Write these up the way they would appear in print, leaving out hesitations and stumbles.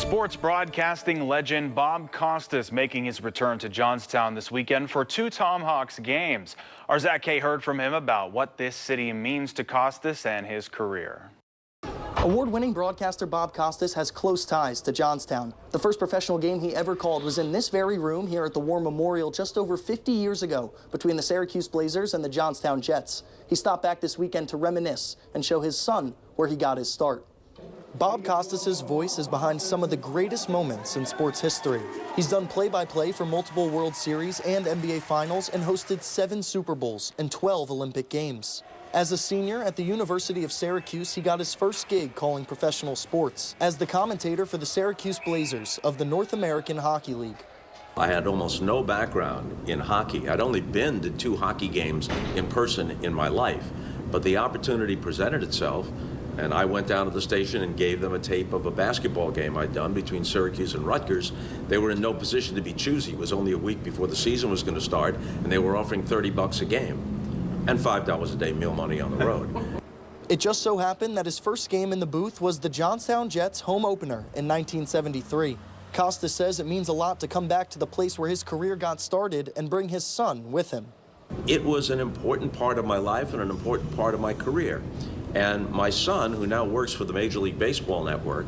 Sports broadcasting legend Bob Costas making his return to Johnstown this weekend for 2 Tomahawks games. Our Zach K heard from him about what this city means to Costas and his career. Award-winning broadcaster Bob Costas has close ties to Johnstown. The first professional game he ever called was in this very room here at the War Memorial just over 50 years ago between the Syracuse Blazers and the Johnstown Jets. He stopped back this weekend to reminisce and show his son where he got his start. Bob Costas' voice is behind some of the greatest moments in sports history. He's done play-by-play for multiple World Series and NBA Finals and hosted 7 Super Bowls and 12 Olympic Games. As a senior at the University of Syracuse, he got his first gig calling professional sports as the commentator for the Syracuse Blazers of the North American Hockey League. I had almost no background in hockey. I'd only been to 2 hockey games in person in my life, but the opportunity presented itself, and I went down to the station and gave them a tape of a basketball game I'd done between Syracuse and Rutgers. They were in no position to be choosy. It was only a week before the season was going to start, and they were offering $30 a game and $5 a day meal money on the road. It just so happened that his first game in the booth was the Johnstown Jets home opener in 1973. Costas says it means a lot to come back to the place where his career got started and bring his son with him. It was an important part of my life and an important part of my career. And my son, who now works for the Major League Baseball Network,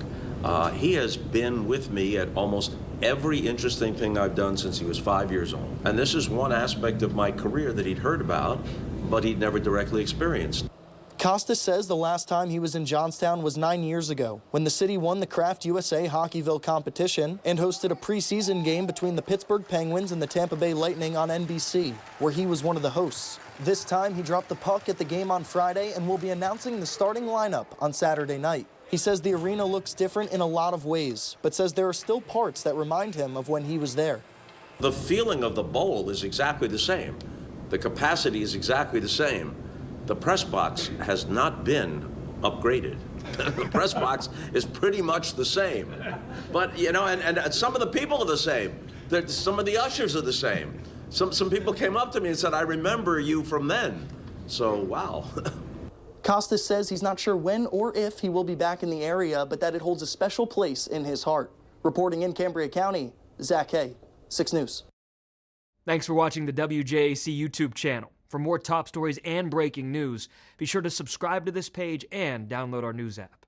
he has been with me at almost every interesting thing I've done since he was 5 years old. And this is one aspect of my career that he'd heard about, but he'd never directly experienced. Costas says the last time he was in Johnstown was 9 years ago, when the city won the Kraft USA Hockeyville competition and hosted a preseason game between the Pittsburgh Penguins and the Tampa Bay Lightning on NBC, where he was one of the hosts. This time, he dropped the puck at the game on Friday and will be announcing the starting lineup on Saturday night. He says the arena looks different in a lot of ways, but says there are still parts that remind him of when he was there. The feeling of the bowl is exactly the same. The capacity is exactly the same. The press box has not been upgraded. The press box is pretty much the same. But, you know, and some of the people are the same. Some of the ushers are the same. Some people came up to me and said, "I remember you from then." So, wow. Costas says he's not sure when or if he will be back in the area, but that it holds a special place in his heart. Reporting in Cambria County, Zach Hay, 6 News. Thanks for watching the WJAC YouTube channel. For more top stories and breaking news, be sure to subscribe to this page and download our news app.